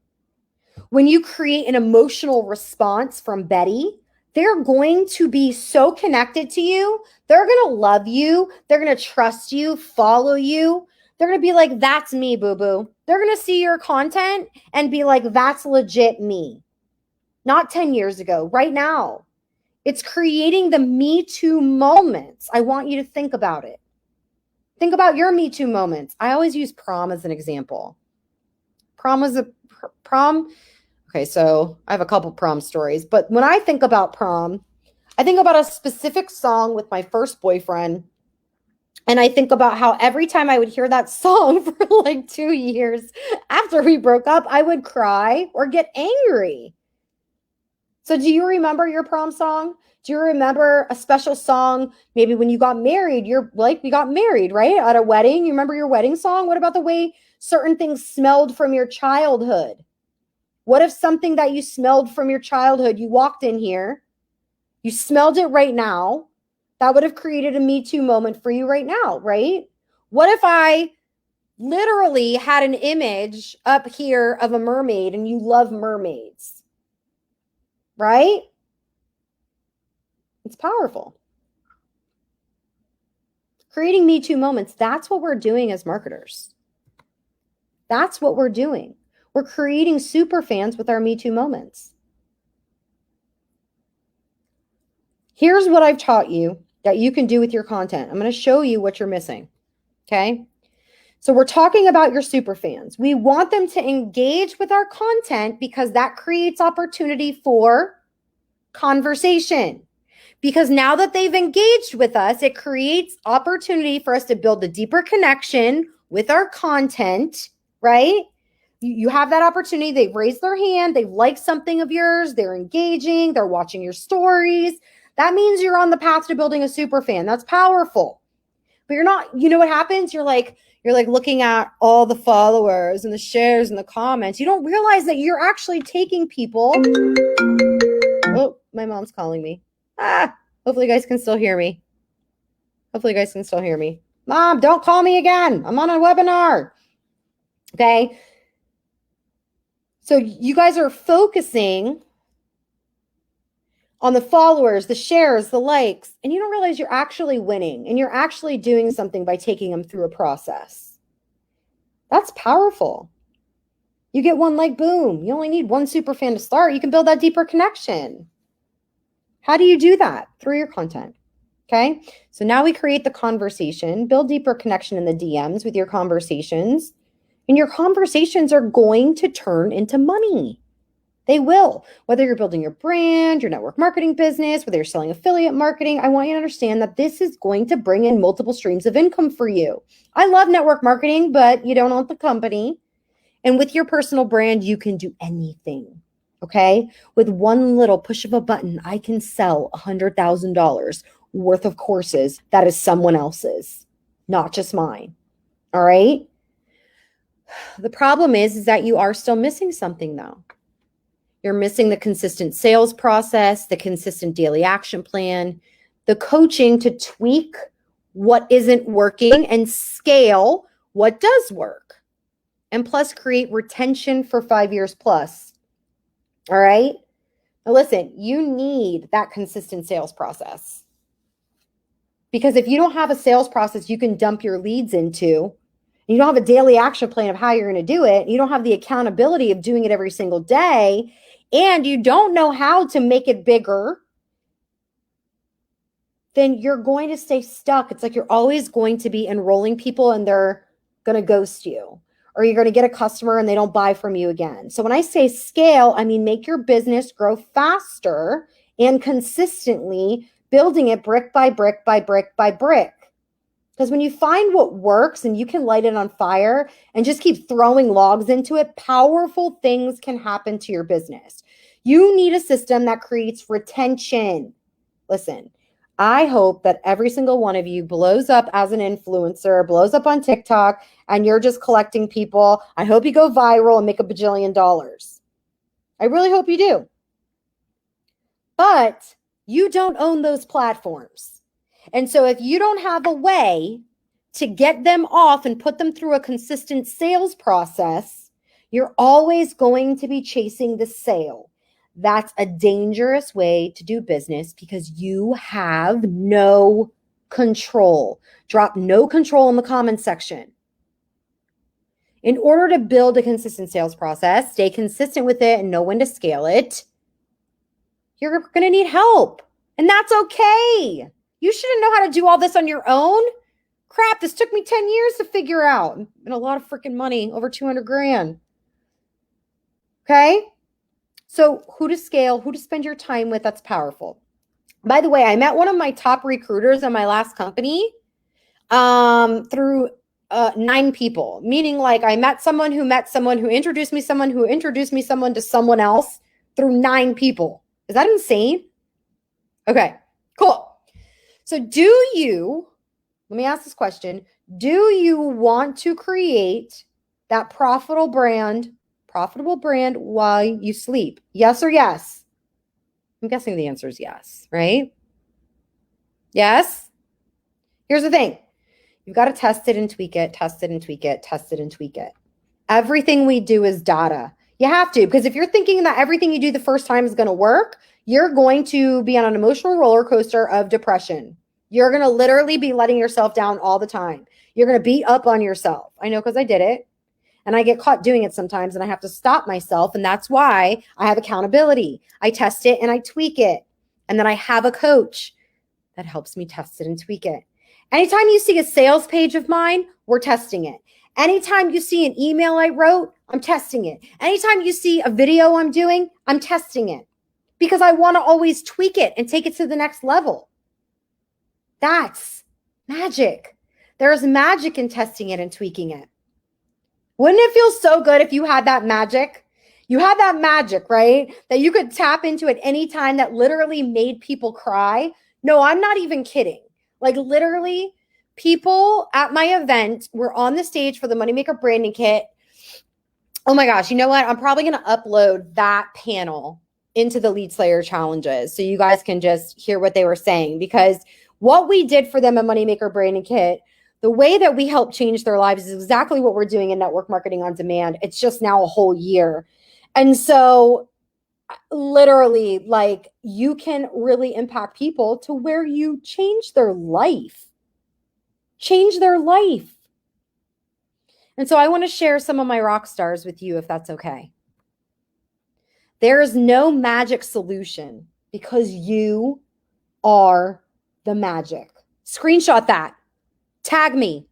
When you create an emotional response from Betty, they're going to be so connected to you. They're going to love you. They're going to trust you, follow you. They're going to be like, that's me, boo-boo. They're going to see your content and be like, that's legit me. Not 10 years ago, right now. It's creating the Me Too moments. I want you to think about it. Think about your Me Too moments. I always use prom as an example. Prom. Okay, so I have a couple prom stories, but when I think about prom, I think about a specific song with my first boyfriend. And I think about how every time I would hear that song for like 2 years after we broke up, I would cry or get angry. So do you remember your prom song? Do you remember a special song? Maybe when you got married, you're like, we got married, right? At a wedding. You remember your wedding song? What about the way certain things smelled from your childhood? What if something that you smelled from your childhood, you walked in here, you smelled it right now, that would have created a Me Too moment for you right now, right? What if I literally had an image up here of a mermaid and you love mermaids, right? It's powerful. Creating Me Too moments. That's what we're doing as marketers. That's what we're doing. We're creating super fans with our Me Too moments. Here's what I've taught you that you can do with your content. I'm going to show you what you're missing. Okay. So we're talking about your super fans. We want them to engage with our content because that creates opportunity for conversation. Because now that they've engaged with us, it creates opportunity for us to build a deeper connection with our content, right? You have that opportunity. They've raised their hand. They've liked something of yours. They're engaging. They're watching your stories. That means you're on the path to building a super fan. That's powerful. But you're not, you know what happens? You're like looking at all the followers and the shares and the comments. You don't realize that you're actually taking people. Oh, my mom's calling me. Hopefully you guys can still hear me. Mom, don't call me again. I'm on a webinar. Okay. So you guys are focusing on the followers, the shares, the likes, and you don't realize you're actually winning and you're actually doing something by taking them through a process. That's powerful. You get one like, boom, you only need one super fan to start. You can build that deeper connection. How do you do that? Through your content. Okay. So now we create the conversation, build deeper connection in the DMs with your conversations, and your conversations are going to turn into money. They will. Whether you're building your brand, your network marketing business, whether you're selling affiliate marketing, I want you to understand that this is going to bring in multiple streams of income for you. I love network marketing, but you don't own the company. And with your personal brand, you can do anything. Okay. With one little push of a button, I can sell $100,000 worth of courses that is someone else's, not just mine. All right. The problem is that you are still missing something though. You're missing the consistent sales process, the consistent daily action plan, the coaching to tweak what isn't working and scale what does work. And plus create retention for 5 years plus. All right. Now listen, you need that consistent sales process. Because if you don't have a sales process you can dump your leads into, and you don't have a daily action plan of how you're going to do it, you don't have the accountability of doing it every single day, and you don't know how to make it bigger, then you're going to stay stuck. It's like you're always going to be enrolling people and they're going to ghost you. Or you're going to get a customer and they don't buy from you again. So when I say scale, I mean make your business grow faster and consistently, building it brick by brick by brick by brick. Because when you find what works and you can light it on fire and just keep throwing logs into it, powerful things can happen to your business. You need a system that creates retention. Listen, I hope that every single one of you blows up as an influencer, blows up on TikTok, and you're just collecting people. I hope you go viral and make $1 bajillion. I really hope you do. But you don't own those platforms. And so if you don't have a way to get them off and put them through a consistent sales process, you're always going to be chasing the sale. That's a dangerous way to do business because you have no control. Drop no control in the comments section. In order to build a consistent sales process, stay consistent with it and know when to scale it, you're going to need help. And that's okay. You shouldn't know how to do all this on your own. Crap, this took me 10 years to figure out. And a lot of freaking money, over 200 grand. Okay? So who to scale, who to spend your time with, that's powerful. By the way, I met one of my top recruiters in my last company through 9 people. Meaning like I met someone who introduced me someone who introduced me someone to someone else through 9 people. Is that insane? Okay, cool. So let me ask this question. Do you want to create that profitable brand while you sleep? Yes or yes? I'm guessing the answer is yes, right? Yes? Here's the thing. You've got to test it and tweak it, test it and tweak it, test it and tweak it. Everything we do is data. You have to, because if you're thinking that everything you do the first time is going to work, you're going to be on an emotional roller coaster of depression. You're going to literally be letting yourself down all the time. You're going to beat up on yourself. I know, because I did it. And I get caught doing it sometimes, and I have to stop myself. And that's why I have accountability. I test it and I tweak it. And then I have a coach that helps me test it and tweak it. Anytime you see a sales page of mine, we're testing it. Anytime you see an email I wrote, I'm testing it. Anytime you see a video I'm doing, I'm testing it. Because I want to always tweak it and take it to the next level. That's magic. There's magic in testing it and tweaking it. Wouldn't it feel so good if you had that magic? You had that magic, right? That you could tap into at any time that literally made people cry. No, I'm not even kidding. Like literally, people at my event were on the stage for the Moneymaker Branding Kit. Oh my gosh, you know what? I'm probably going to upload that panel into the Lead Slayer challenges so you guys can just hear what they were saying, because what we did for them at Moneymaker Branding Kit, the way that we help change their lives is exactly what we're doing in Network Marketing on Demand. It's just now a whole year. And so literally, like, you can really impact people to where you change their life. Change their life. And so I want to share some of my rock stars with you, if that's okay. There is no magic solution because you are the magic. Screenshot that. Tag me.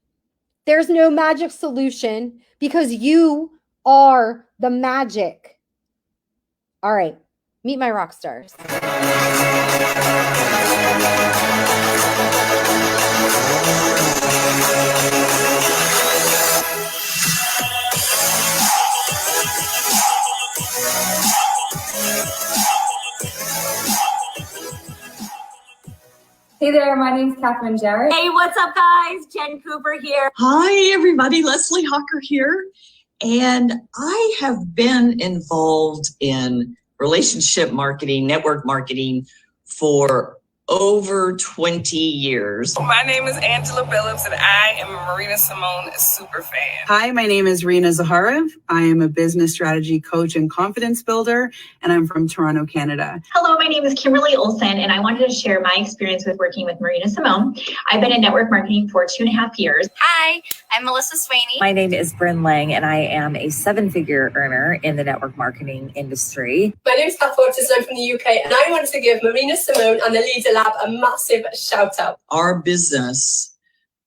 There's no magic solution because you are the magic. All right. Meet my rock stars. Hey there, my name's Catherine Jarrett. Hey, what's up, guys? Jen Cooper here. Hi, everybody. Leslie Hawker here. And I have been involved in relationship marketing, network marketing for over 20 years. My name is Angela Billups, and I am a Marina Simone super fan. Hi, my name is Rena Zaharev. I am a business strategy coach and confidence builder, and I'm from Toronto, Canada. Hello, my name is Kimberly Olsen, and I wanted to share my experience with working with Marina Simone. I've been in network marketing for 2.5 years. Hi, I'm Melissa Swaney. My name is Bryn Lang, and I am a 7-figure earner in the network marketing industry. My name is Kath Waters, I'm from the UK, and I wanted to give Marina Simone and the Leader Lab a massive shout out. Our business,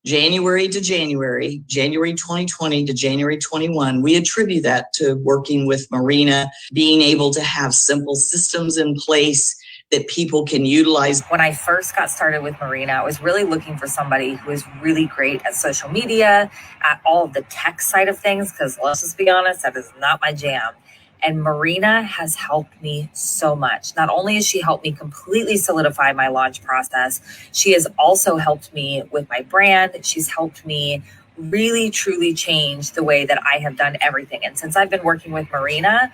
January to January, January 2020 to January 21, we attribute that to working with Marina, being able to have simple systems in place that people can utilize. When I first got started with Marina, I was really looking for somebody who is really great at social media, at all of the tech side of things, because let's just be honest, that is not my jam. And Marina has helped me so much. Not only has she helped me completely solidify my launch process, she has also helped me with my brand. She's helped me really, truly change the way that I have done everything. And since I've been working with Marina,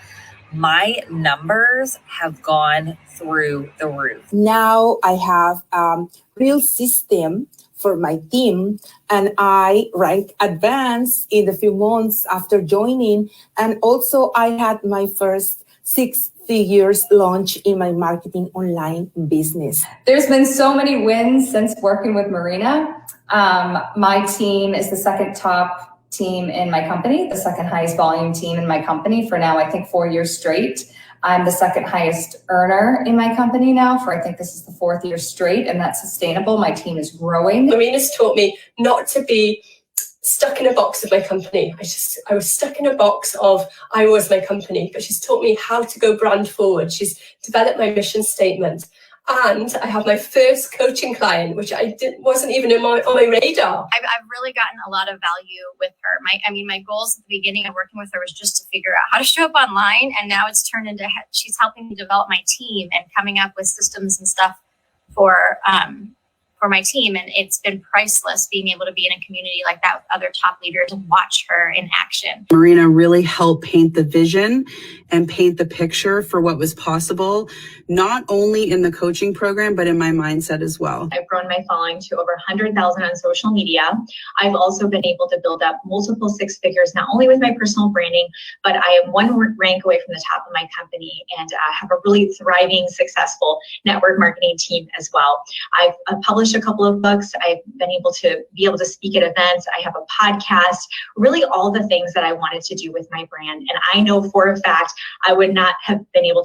my numbers have gone through the roof. Now I have a real system for my team, and I ranked advanced in the few months after joining. And also I had my first 6 figures launch in my marketing online business. There's been so many wins since working with Marina. My team is the second top team in my company, the second highest volume team in my company for now, I think 4 years straight. I'm the second highest earner in my company now for, I think this is the 4th year straight, and that's sustainable. My team is growing. Marina's taught me not to be stuck in a box of my company. I was stuck in a box of I was my company, but she's taught me how to go brand forward. She's developed my mission statement. And I have my first coaching client, which wasn't even on my radar. I've really gotten a lot of value with her. My goals at the beginning of working with her was just to figure out how to show up online. And now it's turned into, she's helping me develop my team and coming up with systems and stuff for my team. And it's been priceless being able to be in a community like that with other top leaders and watch her in action. Marina really helped paint the vision and paint the picture for what was possible, not only in the coaching program, but in my mindset as well. I've grown my following to over 100,000 on social media. I've also been able to build up multiple 6 figures, not only with my personal branding, but I am 1 rank away from the top of my company and have a really thriving, successful network marketing team as well. I've published published a couple of books. I've been able to speak at events. I have a podcast, really all the things that I wanted to do with my brand. And I know for a fact I would not have been able to